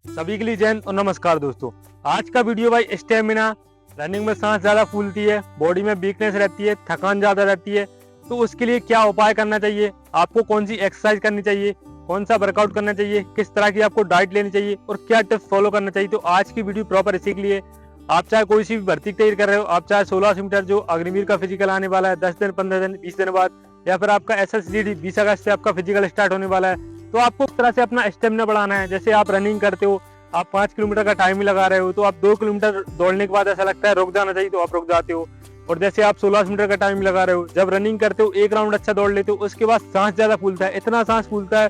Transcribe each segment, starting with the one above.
सभी के लिए जय हिंद और नमस्कार दोस्तों। आज का वीडियो भाई स्टेमिना, रनिंग में सांस ज्यादा फूलती है, बॉडी में वीकनेस रहती है, थकान ज्यादा रहती है, तो उसके लिए क्या उपाय करना चाहिए, आपको कौन सी एक्सरसाइज करनी चाहिए, कौन सा वर्कआउट करना चाहिए, किस तरह की आपको डाइट लेनी चाहिए और क्या टिप्स फॉलो करना चाहिए। तो आज की वीडियो प्रॉपर इसी के लिए। आप चाहे कोई सी भी भर्ती की तैयारी कर रहे हो, आप चाहे 1600 मीटर जो अग्निवीर का फिजिकल आने वाला है 10 दिन 15 दिन 20 दिन बाद, या फिर आपका SSGD 20 अगस्त से आपका फिजिकल स्टार्ट होने वाला है, तो आपको किस तरह से अपना स्टेमिना बढ़ाना है। जैसे आप रनिंग करते हो, आप 5 किलोमीटर का टाइम ही लगा रहे हो, तो आप 2 किलोमीटर दौड़ने के बाद ऐसा लगता है रुक जाना चाहिए तो आप रुक जाते हो। और जैसे आप 1600 मीटर का टाइम लगा रहे हो, जब रनिंग करते हो एक राउंड अच्छा दौड़ लेते हो, उसके बाद सांस ज्यादा फूलता है, इतना सांस फूलता है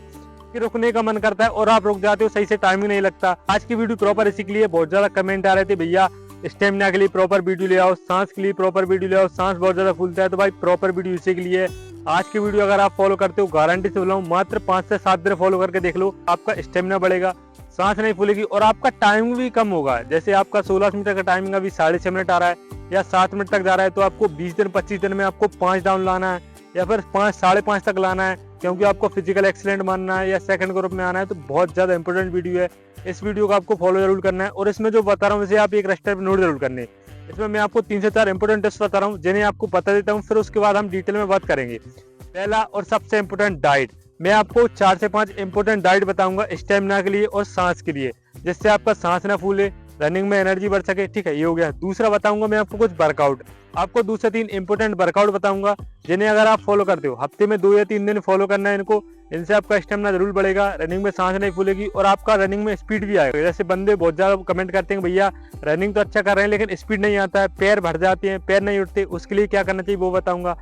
कि रुकने का मन करता है और आप रुक जाते हो, सही से टाइम ही नहीं लगता। आज की वीडियो प्रॉपर इसी के लिए। बहुत ज्यादा कमेंट आ रहे थे, भैया स्टेमिना के लिए प्रॉपर वीडियो ले आओ, सांस के लिए प्रॉपर वीडियो ले आओ, सांस बहुत ज्यादा फूलता है। तो भाई प्रॉपर वीडियो इसी के लिए। आज की वीडियो अगर आप फॉलो करते हो, गारंटी से बोला हूं, मात्र 5 से 7 दिन फॉलो करके देख लो, आपका स्टेमिना बढ़ेगा, सांस नहीं फूलेगी और आपका टाइमिंग भी कम होगा। जैसे आपका 1600 मीटर का टाइमिंग अभी 6.5 मिनट आ रहा है या 7 मिनट तक जा रहा है, तो आपको 20 दिन 25 दिन में आपको 5 डाउन लाना है या फिर 5 5.5 तक लाना है, क्योंकि आपको फिजिकल एक्सीलेंट मानना है या सेकंड ग्रुप में आना है। तो बहुत ज्यादा इंपॉर्टेंट वीडियो है, इस वीडियो को आपको फॉलो जरूर करना है। और इसमें जो बता रहा हूँ इसे आप एक रजिस्टर पर नोट जरूर करने। इसमें मैं आपको 3 से 4 इंपोर्टेंट टिप्स बता रहा हूँ, जिन्हें आपको बता देता हूँ, फिर उसके बाद हम डिटेल में बात करेंगे। पहला और सबसे इम्पोर्टेंट, डाइट। मैं आपको 4 से 5 इंपोर्टेंट डाइट बताऊंगा स्टेमिना के लिए और सांस के लिए, जिससे आपका सांस ना फूले, रनिंग में एनर्जी बढ़ सके। ठीक है, ये हो गया। दूसरा बताऊंगा मैं आपको कुछ वर्कआउट, आपको 2 से 3 इंपोर्टेंट वर्कआउट बताऊंगा, जिन्हें अगर आप फॉलो करते हो, हफ्ते में 2 या 3 दिन फॉलो करना है इनको, इनसे आपका स्टेमिना जरूर बढ़ेगा, रनिंग में सांस नहीं फूलेगी और आपका रनिंग में स्पीड भी आएगा। जैसे बंदे बहुत ज्यादा कमेंट करते हैं, भैया रनिंग तो अच्छा कर रहे हैं लेकिन स्पीड नहीं आता है, पैर भर जाते हैं, पैर नहीं उठते, उसके लिए क्या करना चाहिए वो बताऊंगा।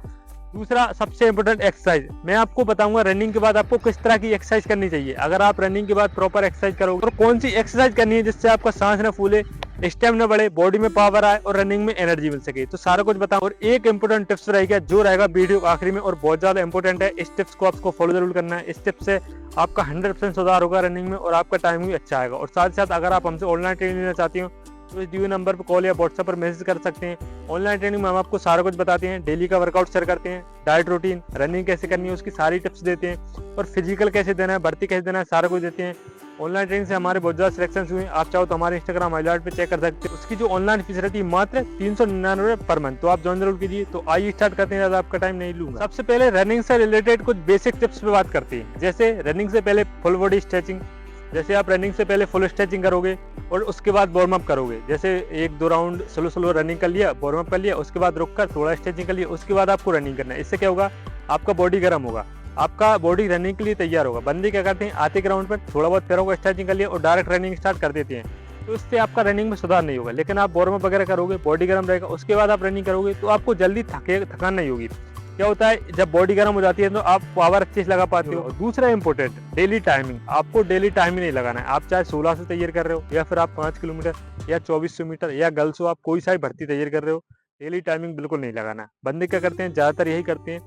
दूसरा सबसे इंपोर्टेंट, एक्सरसाइज। मैं आपको बताऊंगा रनिंग के बाद आपको किस तरह की एक्सरसाइज करनी चाहिए। अगर आप रनिंग के बाद प्रॉपर एक्सरसाइज करोगे, और कौन सी एक्सरसाइज करनी है जिससे आपका सांस न फूले, स्टेमिना बढ़े, बॉडी में पावर आए और रनिंग में एनर्जी मिल सके, तो सारा कुछ बताऊं। और एक इंपोर्टेंट टिप्स रहेगा जो रहेगा वीडियो आखिरी में और बहुत ज्यादा इंपोर्टेंट है। इस टिप्स को आपको फॉलो जरूर करना है। इस टिप्स से आपका 100% सुधार होगा रनिंग में और आपका टाइमिंग भी अच्छा आएगा। और साथ ही साथ अगर आप हमसे ऑनलाइन ट्रेनिंग लेना चाहती हो तो इस दिए नंबर पर कॉल या व्हाट्सएप पर मैसेज कर सकते हैं। ऑनलाइन ट्रेनिंग में हम आपको सारा कुछ बताते हैं, डेली का वर्कआउट शेयर करते हैं, डाइट रूटीन, रनिंग कैसे करनी है उसकी सारी टिप्स देते हैं, और फिजिकल कैसे देना है, भर्ती कैसे देना है, सारा कुछ देते हैं। ऑनलाइन ट्रेनिंग से हमारे बहुत ज्यादा सिलेक्शन हुए हैं। आप चाहो तो हमारे इंस्टाग्राम हाईलाइट पे चेक कर सकते हैं। उसकी जो ऑनलाइन फीस रहती है मात्र 399 पर मंथ, तो आप ज्वाइन जरूर कीजिए। तो आइए स्टार्ट करते हैं, ज्यादा आपका टाइम नहीं लूंगा। सबसे पहले रनिंग से रिलेटेड कुछ बेसिक टिप्स पे बात करते हैं। जैसे रनिंग से पहले फुल बॉडी स्ट्रेचिंग। जैसे आप रनिंग से पहले फुल स्ट्रेचिंग करोगे और उसके बाद वार्म अप करोगे। जैसे 1-2 राउंड स्लो रनिंग कर लिया, वार्म अप कर लिया, उसके बाद रुककर थोड़ा स्ट्रेचिंग कर लिया, उसके बाद आपको रनिंग करना है। इससे क्या होगा, आपका बॉडी गर्म होगा, आपका बॉडी रनिंग के लिए तैयार होगा। बंदे क्या करते हैं, आते ग्राउंड पर थोड़ा बहुत पैरों को स्ट्रेचिंग कर लिया और डायरेक्ट रनिंग स्टार्ट कर देते हैं, तो इससे आपका रनिंग में सुधार नहीं होगा। लेकिन आप वार्म अप वगैरह करोगे, बॉडी गर्म रहेगा, उसके बाद आप रनिंग करोगे तो आपको जल्दी थकान नहीं होगी। क्या होता है, जब बॉडी गर्म हो जाती है तो आप पावर अच्छे से लगा पाते हो। दूसरा इंपॉर्टेंट, डेली टाइमिंग। आपको डेली टाइमिंग नहीं लगाना है। आप चाहे 16 से तैयार कर रहे हो या फिर आप 5 किलोमीटर या 2400 मीटर या गर्ल्स हो, आप कोई सा भी भर्ती तैयार कर रहे हो, डेली टाइमिंग बिल्कुल नहीं लगाना है। बंदे क्या करते हैं, ज्यादातर यही करते हैं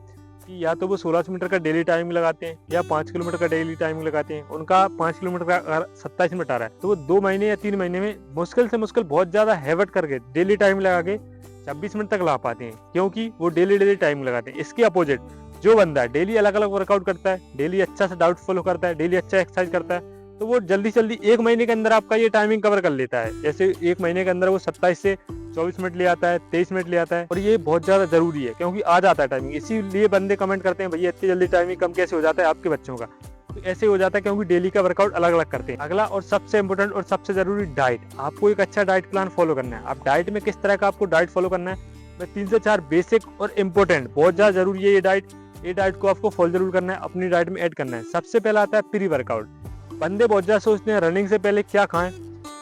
कि या तो वो 1600 मीटर का डेली टाइमिंग लगाते हैं या 5 किलोमीटर का डेली टाइमिंग लगाते हैं। उनका 5 किलोमीटर का अगर 27 मिनट आ रहा है तो वो 2 महीने या 3 महीने में मुश्किल से मुश्किल बहुत ज्यादा हैवट करके डेली टाइम लगा के 26 मिनट तक ला पाते हैं, क्योंकि वो डेली टाइम लगाते हैं। इसके अपोजिट जो बंदा डेली अलग अलग वर्कआउट करता है, डेली अच्छा से डाउट फॉलो करता है, डेली अच्छा एक्सरसाइज करता है, तो वो जल्दी 1 महीने के अंदर आपका ये टाइमिंग कवर कर लेता है। जैसे 1 महीने के अंदर वो 27 से 24 मिनट ले आता है, 23 मिनट ले आता है, और ये बहुत ज्यादा जरूरी है क्योंकि आ जाता है टाइमिंग। इसीलिए बंदे कमेंट करते हैं, भैया इतनी जल्दी टाइमिंग कम कैसे हो जाता है आपके बच्चों का। तो ऐसे हो जाता है क्योंकि डेली का वर्कआउट अलग अलग करते हैं। अगला और सबसे इंपॉर्टेंट और सबसे जरूरी, डाइट। आपको एक अच्छा डाइट प्लान फॉलो करना है। आप डाइट में किस तरह का आपको डाइट फॉलो करना है, मैं 3 से 4 बेसिक और इम्पोर्टेंट, बहुत ज्यादा जरूरी है ये डाइट को आपको फॉलो जरूर करना है, अपनी डाइट में ऐड करना है। सबसे पहला आता है प्री वर्कआउट। बंदे बहुत ज्यादा सोचते हैं रनिंग से पहले क्या खाएं,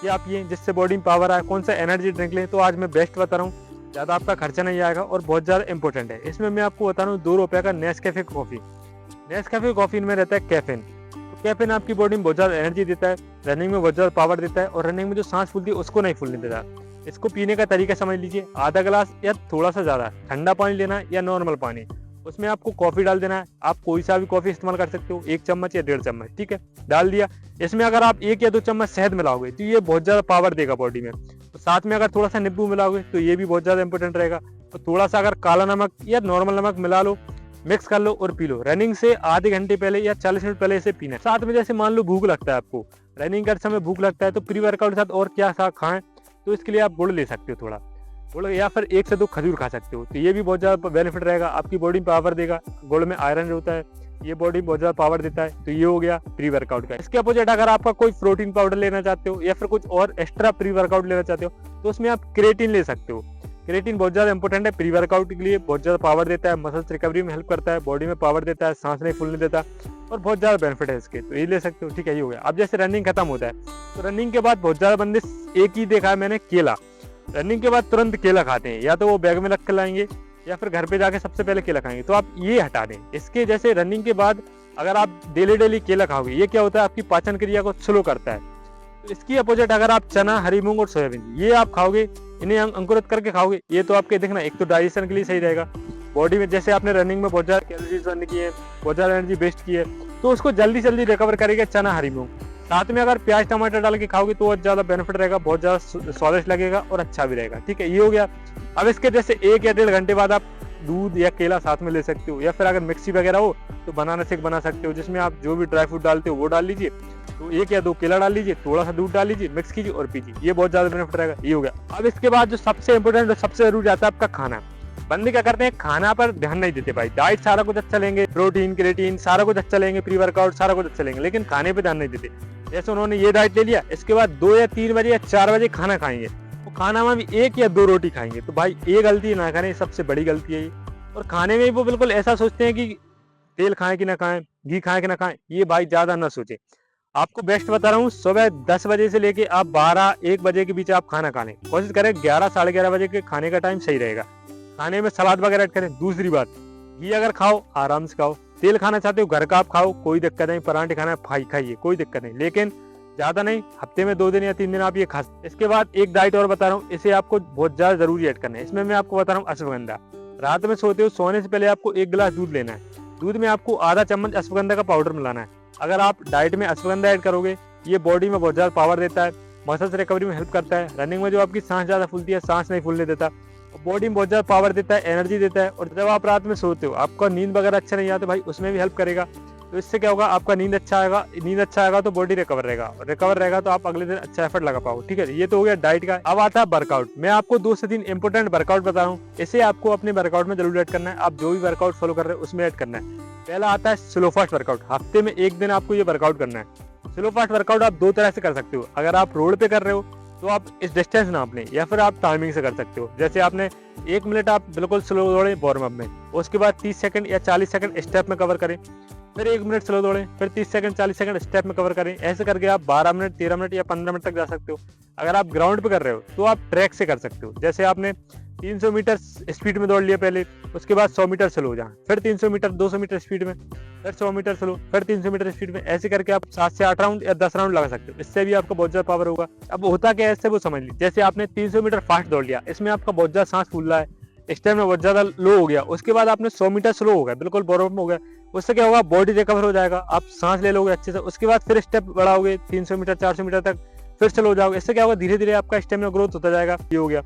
क्या पिए जिससे बॉडी में पावर आए, कौन सा एनर्जी ड्रिंक लें। तो आज मैं बेस्ट बता रहा हूँ, ज्यादा आपका खर्चा नहीं आएगा और बहुत ज्यादा इंपॉर्टेंट है। इसमें मैं आपको बता रहा हूँ 2 रुपए का नेस्कैफे कॉफी। नेस्कैफे कॉफी में रहता है कैफीन। तो कैफीन आपकी बॉडी में बहुत ज्यादा एनर्जी देता है, रनिंग में बहुत ज्यादा पावर देता है, और रनिंग में जो सांस फूलती है उसको नहीं फूलने देता। इसको पीने का तरीका समझ लीजिए, आधा गिलास या थोड़ा सा ज्यादा ठंडा पानी लेना या नॉर्मल पानी, उसमें आपको कॉफी डाल देना है। आप कोई सा भी कॉफी इस्तेमाल कर सकते हो, 1 चम्मच या 1.5 चम्मच, ठीक है, डाल दिया। इसमें अगर आप 1 या 2 चम्मच शहद मिलाओगे तो ये बहुत ज्यादा पावर देगा बॉडी में। तो साथ में अगर थोड़ा सा नींबू मिलाओगे तो ये भी बहुत ज्यादा इंपॉर्टेंट रहेगा। तो थोड़ा सा अगर काला नमक या नॉर्मल नमक मिला लो मिक्स कर लो और पी लो। रनिंग से आधे घंटे पहले या 40 मिनट पहले इसे पीना है। साथ में जैसे मान लो भूख लगता है आपको, रनिंग करते समय भूख लगता है, तो प्री वर्कआउट के साथ और क्या खाएं, तो इसके लिए आप गुड़ ले सकते हो थोड़ा गुड़, या फिर 1 से 2 खजूर खा सकते हो। तो ये भी बहुत ज़्यादा बेनिफिट रहेगा, आपकी बॉडी में पावर देगा। गुड़ में आयरन होता है, ये बॉडी में बहुत ज़्यादा पावर देता है। तो ये हो गया प्री वर्कआउट का। इसके अपोजिट अगर आपका कोई प्रोटीन पाउडर लेना चाहते हो या फिर कुछ और एक्स्ट्रा प्री वर्कआउट लेना चाहते हो, तो उसमें आप क्रिएटिन ले सकते हो। क्रिएटिन बहुत ज़्यादा इंपॉर्टेंट है प्री वर्कआउट के लिए, बहुत ज़्यादा पावर देता है, मसल्स रिकवरी में हेल्प करता है, बॉडी में पावर देता है, सांस नहीं फूलने देता, और बहुत ज़्यादा बेनिफिट है इसके। तो ये ले सकते हो। ठीक है, ये हो गया। अब जैसे रनिंग खत्म होता है, तो रनिंग के बाद बहुत ज़्यादा बंदे एक ही देखा है मैंने, केला। रनिंग के बाद तुरंत केला खाते हैं, या तो वो बैग में रख कर लाएंगे या फिर घर पे जाके सबसे पहले केला खाएंगे। तो आप ये हटा दें इसके। जैसे रनिंग के बाद अगर आप डेली केला खाओगे, ये क्या होता है, आपकी पाचन क्रिया को स्लो करता है। तो इसकी अपोजिट अगर आप चना, हरी मूंग और सोयाबीन ये आप खाओगे, इन्हें अंकुरित करके खाओगे, ये तो आपके देखना एक तो डाइजेशन के लिए सही रहेगा बॉडी में। जैसे आपने रनिंग में बहुत ज़्यादा कैलोरीज बर्न की है, बहुत ज़्यादा एनर्जी वेस्ट की है, तो उसको जल्दी जल्दी रिकवर करेगा चना, हरी मूंग। साथ में अगर प्याज टमाटर डाल के खाओगे तो बहुत ज़्यादा बेनिफिट रहेगा, बहुत ज़्यादा स्वादिष्ट लगेगा और अच्छा भी रहेगा। ठीक है, ये हो गया। अब इसके जैसे 1 या 1.5 घंटे बाद आप दूध या केला साथ में ले सकते हो, या फिर अगर मिक्सी वगैरह हो तो बनाना शेक बना सकते हो, जिसमें आप जो भी ड्राई फ्रूट डालते हो वो डाल लीजिए। तो 1 या 2 केला डाल लीजिए, थोड़ा सा दूध डाल लीजिए, मिक्स कीजिए और पीजिए। ये बहुत ज्यादा बेनिफिट रहेगा। ये हो गया। अब इसके बाद जो सबसे इंपॉर्टेंट और सबसे जरूरी आता है आपका खाना। बंदे क्या करते हैं, खाना पर ध्यान नहीं देते भाई। डाइट सारा कुछ अच्छा लेंगे, प्रोटीन क्रिएटिन सारा कुछ अच्छा लेंगे, प्री वर्कआउट सारा कुछ अच्छा लेंगे, लेकिन खाने पे ध्यान नहीं देते। जैसे उन्होंने ये डाइट ले लिया, इसके बाद 2 या 3 बजे या 4 बजे खाना खाएंगे, तो खाना में भी 1 या 2 रोटी खाएंगे। तो भाई ये गलती ना करें, सबसे बड़ी गलती है ये। और खाने में वो बिल्कुल ऐसा सोचते हैं कि तेल खाएं कि ना खाएं, घी खाएं कि ना खाएं, ये भाई ज्यादा ना सोचें। आपको बेस्ट बता रहा हूँ, सुबह 10 बजे से लेके आप 12-1 बजे के बीच आप खाना खा लें। कोशिश करें 11-11:30 बजे के खाने का टाइम सही रहेगा। खाने में सलाद वगैरह ऐड करें। दूसरी बात, घी अगर खाओ आराम से खाओ, तेल खाना चाहते हो घर का आप खाओ, कोई दिक्कत नहीं। पराठे खाना खाइए, कोई दिक्कत नहीं, लेकिन ज्यादा नहीं। हफ्ते में 2 दिन या 3 दिन आप ये खा सकते। इसके बाद एक डाइट और बता रहा हूँ, इसे आपको बहुत ज्यादा जरूरी ऐड करना है। इसमें मैं आपको बता रहा हूँ अश्वगंधा। रात में सोते हो, सोने से पहले आपको 1 गिलास दूध लेना है। दूध में आपको आधा चम्मच अश्वगंधा का पाउडर मिलाना है। अगर आप डाइट में अश्वगंधा ऐड करोगे, ये बॉडी में बहुत ज्यादा पावर देता है, मसल्स रिकवरी में हेल्प करता है। रनिंग में जो आपकी सांस ज्यादा फूलती है, सांस नहीं फूलने देता, बॉडी में बहुत ज्यादा पावर देता है, एनर्जी देता है। और जब आप रात में सोते हो, आपका नींद वगैरह अच्छा नहीं आता भाई, उसमें भी हेल्प करेगा। तो इससे क्या होगा, आपका नींद अच्छा आएगा तो बॉडी रिकवर रहेगा, और रिकवर रहेगा तो आप अगले दिन अच्छा एफर्ट लगा पाओगे। ठीक है, ये तो हो गया डाइट का। अब आता है वर्कआउट। मैं आपको 2 से 3 इंपोर्टेंट वर्कआउट बता रहा हूँ, इसे आपको अपने वर्कआउट में जरूर ऐड करना है। आप जो भी वर्कआउट फॉलो कर रहे हो उसमें ऐड करना है। पहला आता है स्लो फास्ट वर्कआउट। हफ्ते में 1 दिन आपको ये वर्कआउट करना है। स्लो फास्ट वर्कआउट आप 2 तरह से कर सकते हो। अगर आप रोड पे कर रहे हो तो आप इस डिस्टेंस नाप लें, या फिर आप टाइमिंग से कर सकते हो। जैसे आपने 1 मिनट आप बिल्कुल स्लो दौड़े वार्म अप में, उसके बाद 30 सेकंड या 40 सेकंड स्टेप में कवर करें, फिर 1 मिनट स्लो दौड़े, फिर 30 सेकंड 40 सेकंड स्टेप में कवर करें। ऐसे करके आप 12 मिनट, 13 मिनट या 15 मिनट तक जा सकते हो। अगर आप ग्राउंड पे कर रहे हो तो आप ट्रैक से कर सकते हो। जैसे आपने 300 मीटर स्पीड में दौड़ लिया पहले, उसके बाद 100 मीटर स्लो जाए, फिर 300 मीटर 200 मीटर स्पीड में, फिर 100 मीटर स्लो, फिर 300 मीटर स्पीड में। ऐसे करके आप 7 से 8 राउंड या 10 राउंड लगा सकते हो। इससे भी आपका बहुत ज्यादा पावर होगा। अब होता क्या है इससे, वो समझ लीजिए। जैसे आपने 300 मीटर फास्ट दौड़ लिया, इसमें आपका बहुत ज्यादा सांस फूल रहा है, स्टेमिना बहुत ज्यादा लो हो गया। उसके बाद आपने 100 मीटर स्लो हो गया, बिल्कुल वार्म हो गया। उससे क्या होगा, बॉडी रिकवर हो जाएगा, आप सांस ले लोगे अच्छे से। उसके बाद फिर स्टेप बढ़ाओगे 300 मीटर 400 मीटर तक, फिर स्लो हो जाओगे। इससे क्या होगा, धीरे धीरे आपका स्टेमिना ग्रोथ होता जाएगा। ये हो गया।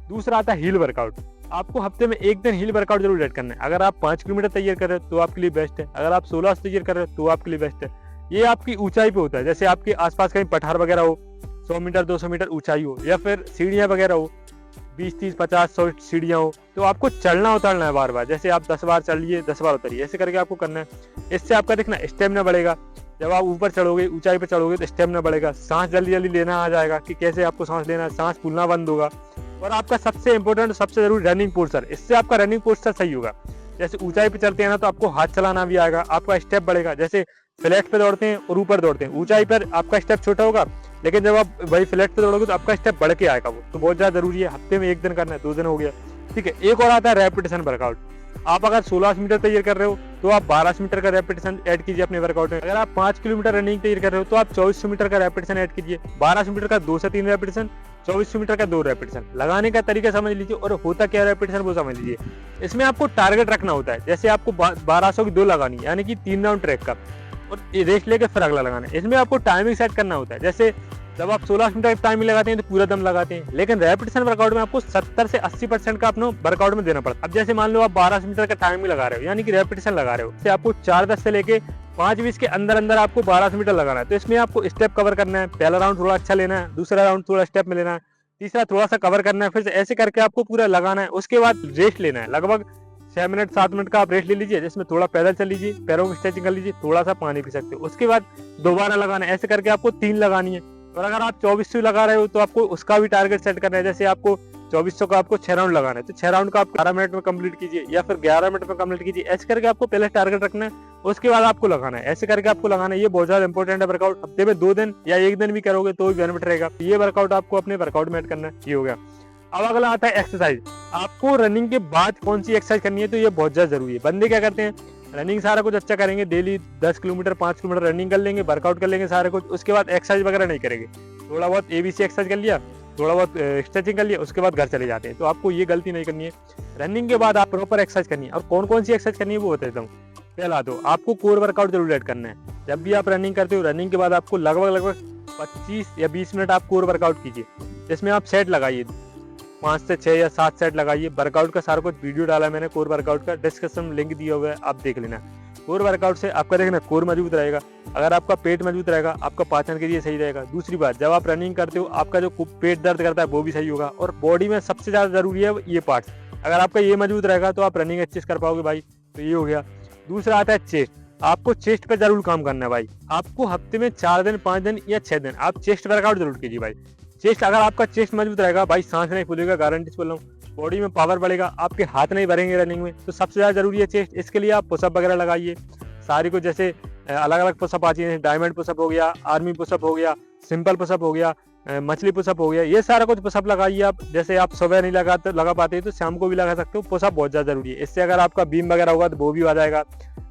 दूसरा आता है हील वर्कआउट। आपको हफ्ते में 1 दिन हील वर्कआउट जरूर ऐड करना है। अगर आप 5 किलोमीटर तैयार कर रहे हो तो आपके लिए बेस्ट है। अगर आप 16 से तैयार कर रहे हो तो आपके लिए बेस्ट है। ये आपकी ऊंचाई पे होता है। जैसे आपके आसपास कहीं पठार वगैरह हो, 100 मीटर 200 मीटर ऊंचाई हो, या फिर सीढ़ियां वगैरह हो, 20, 30, 50, 100 सीढ़ियां हो, तो आपको चढ़ना उतरना है बार बार। जैसे आप 10 बार चढ़िए, 10 बार उतरिए, ऐसे करके आपको करना है। इससे आपका देखना स्टेमिना बढ़ेगा। जब आप ऊपर चढ़ोगे, ऊंचाई पे चढ़ोगे, तो स्टेमिना बढ़ेगा, सांस जल्दी जल्दी लेना आ जाएगा कि कैसे आपको सांस लेना है, सांस फूलना बंद होगा। और आपका सबसे इंपॉर्टेंट, सबसे जरूरी रनिंग पोस्चर। इससे आपका रनिंग पोस्चर सही होगा। जैसे ऊंचाई पे चलते हैं ना, तो आपको हाथ चलाना भी आएगा, आपका स्टेप बढ़ेगा। जैसे फ्लैट पे दौड़ते हैं और ऊपर दौड़ते हैं, ऊंचाई पर आपका स्टेप छोटा होगा, लेकिन जब आप वही फ्लैट पे दौड़ोगे तो आपका स्टेप बढ़ के आएगा। वो तो बहुत ज्यादा जरूरी है। हफ्ते में 1 दिन करना है, 2 दिन हो गया। ठीक है, एक और आता है रेपिटेशन वर्कआउट। आप अगर 16 मीटर तैयार कर रहे हो तो आप 12 मीटर का रेपिटेशन ऐड कीजिए अपने वर्कआउट में। अगर आप 5 किलोमीटर रनिंग तैयार कर रहे हो तो आप 2400 मीटर का रेपिटेशन ऐड कीजिए। 1200 मीटर का 2 से 3 रेपिटेशन, 2400 मीटर का 2 रेपिटेशन। लगाने का तरीका समझ लीजिए और होता क्या रेपिटेशन वो समझ लीजिए। इसमें आपको टारगेट रखना होता है। जैसे आपको 1200 की 2 लगानी है, यानी कि 3 राउंड ट्रैक का, और रेस्ट लेके फिर अगला लगाना है। इसमें आपको टाइमिंग सेट करना होता है। जैसे जब आप 16 मिनट का टाइम लगाते हैं तो पूरा दम लगाते हैं, लेकिन रेपिटेशन वर्कआउट में आपको 70 से 80% का अपना वर्कआउट में देना पड़ता है। अब जैसे मान लो आप 12 मीटर का टाइम ही लगा रहे हो, यानी कि रेपिटेशन लगा रहे हो, इससे आपको 4-10 से लेके 5-20 के अंदर अंदर आपको 12 मीटर लगाना है। तो इसमें आपको स्टेप कवर करना है, पहला राउंड थोड़ा अच्छा लेना है, दूसरा राउंड थोड़ा स्टेप में लेना है, तीसरा थोड़ा सा कवर करना है, फिर से ऐसे करके आपको पूरा लगाना है। उसके बाद रेस्ट लेना है, लगभग 6 मिनट 7 मिनट का आप रेस्ट ले लीजिए, जिसमें थोड़ा पैदल चल लीजिए, पैरों की स्ट्रेचिंग कर लीजिए, थोड़ा सा पानी पी सकते हो। उसके बाद दोबारा लगाना है, ऐसे करके आपको 3 लगानी है। और अगर आप 2400 लगा रहे हो तो आपको उसका भी टारगेट सेट करना है। जैसे आपको 2400 का आपको 6 राउंड लगाना है, तो 6 राउंड का आप 12 मिनट में कंप्लीट कीजिए या फिर 11 मिनट में कंप्लीट कीजिए। ऐसे करके आपको पहले टारगेट रखना है, उसके बाद आपको लगाना है, ऐसे करके आपको लगाना है। ये बहुत ज्यादा इंपॉर्टेंट है वर्कआउट। हफ्ते में 2 दिन या 1 दिन भी करोगे तो भी बेनिफिट रहेगा। ये वर्कआउट आपको अपने वर्कआउट में ऐड करना है। ये हो गया। अब अगला आता है एक्सरसाइज। आपको रनिंग के बाद कौन सी एक्सरसाइज करनी है, तो ये बहुत ज्यादा जरूरी है। बंदे क्या करते हैं, रनिंग सारा कुछ अच्छा करेंगे, डेली 10 किलोमीटर 5 किलोमीटर रनिंग कर लेंगे, वर्कआउट कर लेंगे सारा कुछ, उसके बाद एक्सरसाइज वगैरह नहीं करेंगे। थोड़ा बहुत ABC एक्सरसाइज कर लिया, थोड़ा बहुत स्ट्रेचिंग कर लिया, उसके बाद घर चले जाते हैं। तो आपको ये गलती नहीं करनी है। रनिंग के बाद आप प्रॉपर एक्सरसाइज करनी है। और कौन कौन सी एक्सरसाइज करनी है वो बता देता हूँ। पहला तो आपको कोर वर्कआउट जरूर ऐड करना है। जब भी आप रनिंग करते हो, रनिंग के बाद आपको लगभग 25 या 20 मिनट आप कोर वर्कआउट कीजिए, जिसमें आप सेट लगाइए, 5 से 6 या 7 सेट लगाइए। वर्कआउट का सारा कुछ वीडियो डाला है मैंने कोर वर्कआउट का, डिस्क्रिप्शन में लिंक दिया हुआ है, आप देख लेना। कोर वर्कआउट से आपका देखना कोर मजबूत रहेगा। अगर आपका पेट मजबूत रहेगा, आपका पाचन क्रिया सही रहेगा। दूसरी बात, जब आप रनिंग करते हो आपका जो पेट दर्द करता है वो भी सही होगा। और बॉडी में सबसे ज्यादा जरूरी है ये पार्ट्स, अगर आपका ये मजबूत रहेगा तो आप रनिंग अच्छे से कर पाओगे भाई। तो ये हो गया। दूसरा आता है चेस्ट। आपको चेस्ट पे जरूर काम करना है भाई। आपको हफ्ते में 4 दिन 5 दिन या 6 दिन आप चेस्ट वर्कआउट जरूर कीजिए भाई। चेस्ट, अगर आपका चेस्ट मजबूत रहेगा भाई, सांस नहीं फूलेगा, गारंटी से बोल रहा हूँ। बॉडी में पावर बढ़ेगा, आपके हाथ नहीं भरेंगे रनिंग में। तो सबसे ज्यादा जरूरी है चेस्ट। इसके लिए आप पुशअप वगैरह लगाइए सारी को, जैसे अलग अलग पुशअप आती है, डायमंड पुशअप हो गया, आर्मी पुशअप हो गया, सिंपल पुशअप हो गया, मछली पुशअप हो गया, ये सारा कुछ पुशअप लगाइए आप। जैसे आप सुबह नहीं लगा पाते तो शाम को भी लगा सकते हो। पुशअप बहुत ज्यादा जरूरी है। इससे अगर आपका बीम वगैरह होगा तो वो भी आ जाएगा।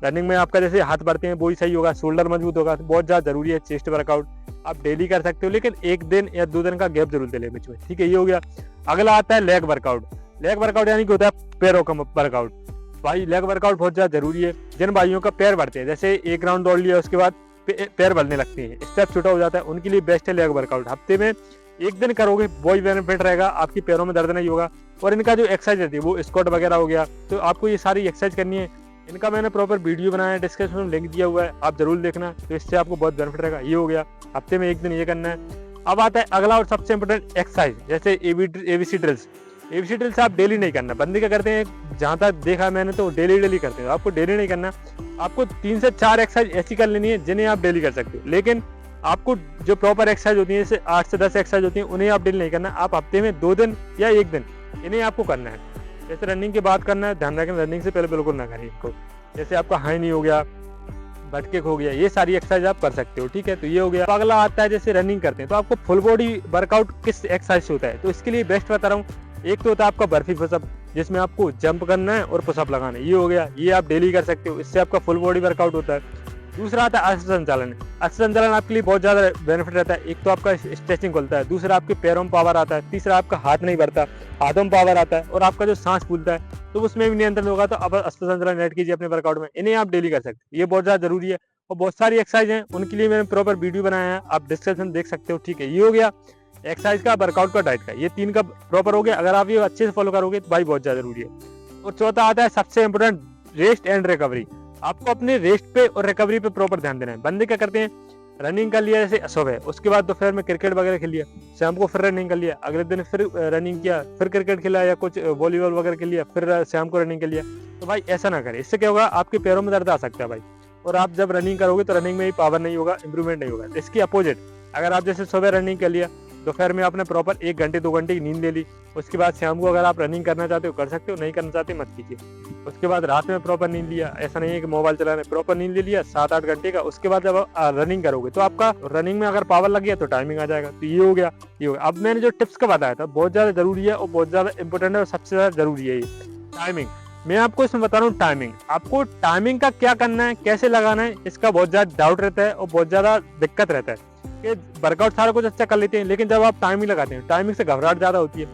रनिंग में आपका जैसे हाथ बढ़ते हैं वो भी सही होगा, शोल्डर मजबूत होगा। तो बहुत ज्यादा जरूरी है चेस्ट वर्कआउट। आप डेली कर सकते हो, लेकिन 1 दिन या 2 दिन का गैप जरूर दे ले बीच में, ठीक है। ये हो गया। अगला आता है लेग वर्कआउट। लेग वर्कआउट यानी कि होता है पैरों का वर्कआउट। भाई लेग वर्कआउट बहुत ज्यादा जरूरी है। जिन भाइयों का पैर बढ़ते हैं, जैसे 1 राउंड दौड़ लिया उसके बाद पैर बढ़ने लगते हैं, स्टेप छोटा हो जाता है, उनके लिए बेस्ट है लेग वर्कआउट। हफ्ते में 1 दिन करोगे वही बेनिफिट रहेगा, आपकी पैरों में दर्द नहीं होगा। और इनका जो एक्सरसाइज रहती है वो स्क्वाट वगैरह हो गया। तो आपको ये सारी एक्सरसाइज करनी है। इनका मैंने प्रॉपर वीडियो बनाया है, डिस्क्रिप्शन में लिंक दिया हुआ है, आप जरूर देखना। तो इससे आपको बहुत बेनिफिट रहेगा। ये हो गया। हफ्ते में 1 दिन ये करना है। अब आता है अगला और सबसे इंपोर्टेंट एक्सरसाइज, जैसे ABC ड्रिल्स। ABC ड्रिल्स आप डेली नहीं करना। बंदे क्या करते हैं, जहां तक देखा मैंने तो डेली करते हैं। आपको डेली नहीं करना। आपको 3 से 4 एक्सरसाइज ऐसी कर लेनी है जिन्हें आप डेली कर सकते हो। लेकिन आपको जो प्रॉपर एक्सरसाइज होती है, जैसे 8 से 10 एक्सरसाइज होती है, उन्हें आप डेली नहीं करना। आप हफ्ते में 2 दिन या 1 दिन इन्हें आपको करना है। जैसे रनिंग की बात करना है, ध्यान रखें रनिंग से पहले बिल्कुल ना करें इनको। जैसे आपका हाई नी हो गया, बट किक हो गया, ये सारी एक्सरसाइज आप कर सकते हो, ठीक है। तो ये हो गया। तो अगला आता है जैसे रनिंग करते हैं तो आपको फुल बॉडी वर्कआउट किस एक्सरसाइज से होता है, तो इसके लिए बेस्ट बता रहा हूँ। एक तो होता है आपका बर्फी पुशअप, जिसमें आपको जंप करना है और पुशअप लगाना है। ये हो गया। ये आप डेली कर सकते हो, इससे आपका फुल बॉडी वर्कआउट होता है। दूसरा आता है अस्त्र संचालन। अस्त्र संचालन आपके लिए बहुत ज्यादा बेनिफिट रहता है। एक तो आपका स्ट्रेचिंग खुलता है, दूसरा आपके पैरों में पावर आता है, तीसरा आपका हाथ नहीं भरता, हाथों में पावर आता है, और आपका जो सांस फूलता है तो उसमें भी नियंत्रण होगा। तो अब अस्त्र संचालन ऐड कीजिए अपने वर्कआउट में। इन्हें आप डेली कर सकते हैं, ये बहुत ज्यादा जरूरी है। और बहुत सारी एक्सरसाइज हैं, उनके लिए मैंने प्रॉपर वीडियो बनाया है, आप डिस्क्रिप्शन देख सकते हो, ठीक है। ये हो गया एक्सरसाइज का, वर्कआउट का, डाइट का। ये 3 का प्रॉपर हो गया। अगर आप ये अच्छे से फॉलो करोगे तो भाई बहुत ज्यादा जरूरी है। और चौथा आता है सबसे इंपोर्टेंट, रेस्ट एंड रिकवरी। आपको अपने रेस्ट पे और रिकवरी पे प्रॉपर ध्यान देना है। बंदे क्या करते हैं, रनिंग कर लिया जैसे सुबह, उसके बाद दोपहर में क्रिकेट वगैरह खेल लिया, शाम को फिर रनिंग कर लिया, अगले दिन फिर रनिंग किया, फिर क्रिकेट खेला या कुछ वॉलीबॉल वगैरह खेल लिया, फिर शाम को रनिंग कर लिया। तो भाई ऐसा ना करें, इससे क्या होगा, आपके पैरों में दर्द आ सकता है भाई। और आप जब रनिंग करोगे तो रनिंग में ही पावर नहीं होगा, इंप्रूवमेंट नहीं होगा। इसकी अपोजिट, अगर आप जैसे सुबह रनिंग कर लिया, दोपहर में आपने प्रॉपर 1 घंटे 2 घंटे की नींद ले ली, उसके बाद शाम को अगर आप रनिंग करना चाहते हो कर सकते हो, नहीं करना चाहते मत कीजिए। उसके बाद रात में प्रॉपर नींद लिया, ऐसा नहीं है कि मोबाइल चलाना, प्रॉपर नींद ले लिया 7-8 घंटे का। उसके बाद जब आप रनिंग करोगे तो आपका रनिंग में अगर पावर लग गया तो टाइमिंग आ जाएगा। तो ये हो गया, ये हो गया। अब मैंने जो टिप्स का बताया था बहुत ज्यादा जरूरी है और बहुत ज्यादा इंपॉर्टेंट है और सबसे ज्यादा जरूरी है ये टाइमिंग। मैं आपको इसमें बता रहा हूँ टाइमिंग। आपको टाइमिंग का क्या करना है, कैसे लगाना है, इसका बहुत ज्यादा डाउट रहता है और बहुत ज्यादा दिक्कत रहता है कि वर्कआउट सारा कुछ अच्छा कर लेते हैं, लेकिन जब आप टाइमिंग लगाते हैं, टाइमिंग से घबराहट ज्यादा होती है।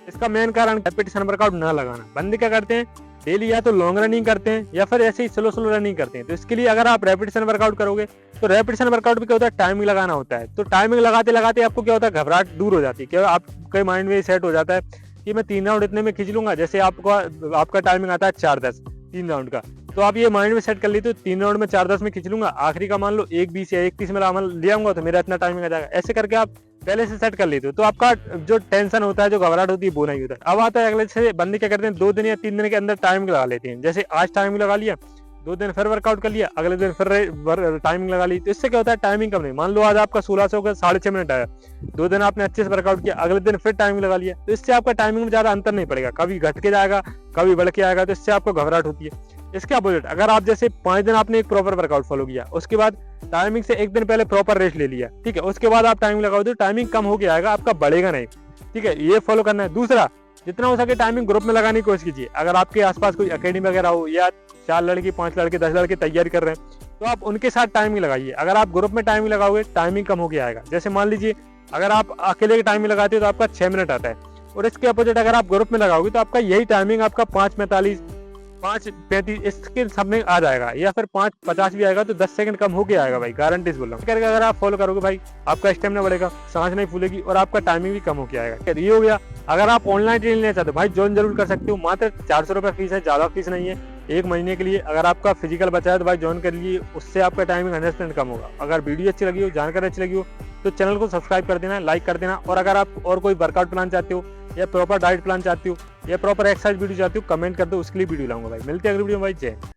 इसका मेन कारण रेपिटेशन वर्कआउट ना लगाना। बंदे क्या करते हैं, डेली या तो लॉन्ग रनिंग करते हैं या फिर ऐसे ही स्लो स्लो रनिंग करते हैं। तो इसके लिए अगर आप रेपिटेशन वर्कआउट करोगे तो रेपिटेशन वर्कआउट भी क्या होता है, टाइमिंग लगाना होता है। तो टाइमिंग लगाते लगाते आपको क्या होता है, घबराहट दूर हो जाती है। क्या आपके माइंड में सेट हो जाता है कि मैं 3 राउंड इतने में खींच लूंगा। जैसे आपका टाइमिंग आता है 4:10 3 राउंड का, तो आप ये माइंड में सेट कर लीजिए 3 राउंड में 4:10 में खींच लूंगा, आखिरी का मान लो 1:20 या 1:30 में ले आऊंगा तो मेरा इतना टाइमिंग आ जाएगा। ऐसे करके आप पहले से सेट कर लेते हो तो आपका जो टेंशन होता है, जो घबराहट होती है, वो नहीं होता है। अब आता है अगले से बंदे क्या करते हैं, 2 दिन या 3 दिन के अंदर टाइमिंग लगा लेते हैं। जैसे आज टाइमिंग लगा लिया, 2 दिन फिर वर्कआउट कर लिया, अगले दिन फिर टाइमिंग लगा ली। तो इससे क्या होता है, टाइमिंग कम नहीं। मान लो आज आपका 1600 का 6.5 मिनट आया, 2 दिन आपने अच्छे से वर्कआउट किया, अगले दिन फिर टाइमिंग लगा लिया, तो इससे आपका टाइमिंग में ज्यादा अंतर नहीं पड़ेगा। कभी घट के जाएगा, कभी बढ़ के आएगा, तो इससे आपको घबराहट होती है। इसके अपोजिट अगर आप जैसे 5 दिन आपने एक प्रॉपर वर्कआउट फॉलो किया, उसके बाद टाइमिंग से 1 दिन पहले प्रॉपर रेस्ट ले लिया, ठीक है, उसके बाद आप टाइमिंग लगाओ तो टाइमिंग कम हो गया आएगा, आपका बढ़ेगा नहीं। ठीक है, ये फॉलो करना है। दूसरा, जितना हो सके टाइमिंग ग्रुप में लगाने की कोशिश कीजिए। अगर आपके आसपास कोई अकेडमी वगैरह हो या 4 लड़के 5 लड़के 10 लड़के तैयारी कर रहे हैं तो आप उनके साथ टाइमिंग लगाइए। अगर आप ग्रुप में टाइमिंग लगाओगे टाइमिंग कम हो गया आएगा। जैसे मान लीजिए अगर आप अकेले की टाइमिंग लगाते हो तो आपका 6 मिनट आता है, और इसके अपोजिट अगर आप ग्रुप में लगाओगे तो आपका यही टाइमिंग आपका 5:45 5:35 इसके सब में आ जाएगा, या फिर 5:50 भी आएगा तो 10 सेकंड कम हो गया आएगा भाई, गारंटी से बोल रहा हूँ। करके अगर आप फॉलो करोगे भाई, आपका स्टेमिना बढ़ेगा, सांस नहीं फूलेगी और आपका टाइमिंग भी कम हो गया आएगा। ये हो गया। अगर आप ऑनलाइन ट्रेनिंग लेना चाहते हो भाई, ज्वाइन जरूर कर सकते हो। मात्र 400 रुपये फीस है, ज्यादा फीस नहीं है। 1 महीने के लिए अगर आपका फिजिकल बचा है तो भाई ज्वाइन कर लीजिए, उससे आपका टाइमिंग 100% कम होगा। अगर वीडियो अच्छी लगी हो, जानकारी अच्छी लगी हो तो चैनल को सब्सक्राइब कर देना, लाइक कर देना। और अगर आप और कोई वर्कआउट प्लान चाहते हो या प्रॉपर डाइट प्लान चाहते हो या प्रॉपर एक्सरसाइज वीडियो चाहते हो, कमेंट कर दो, उसके लिए वीडियो लाऊंगा भाई। मिलते हैं अगली वीडियो में भाई, जय।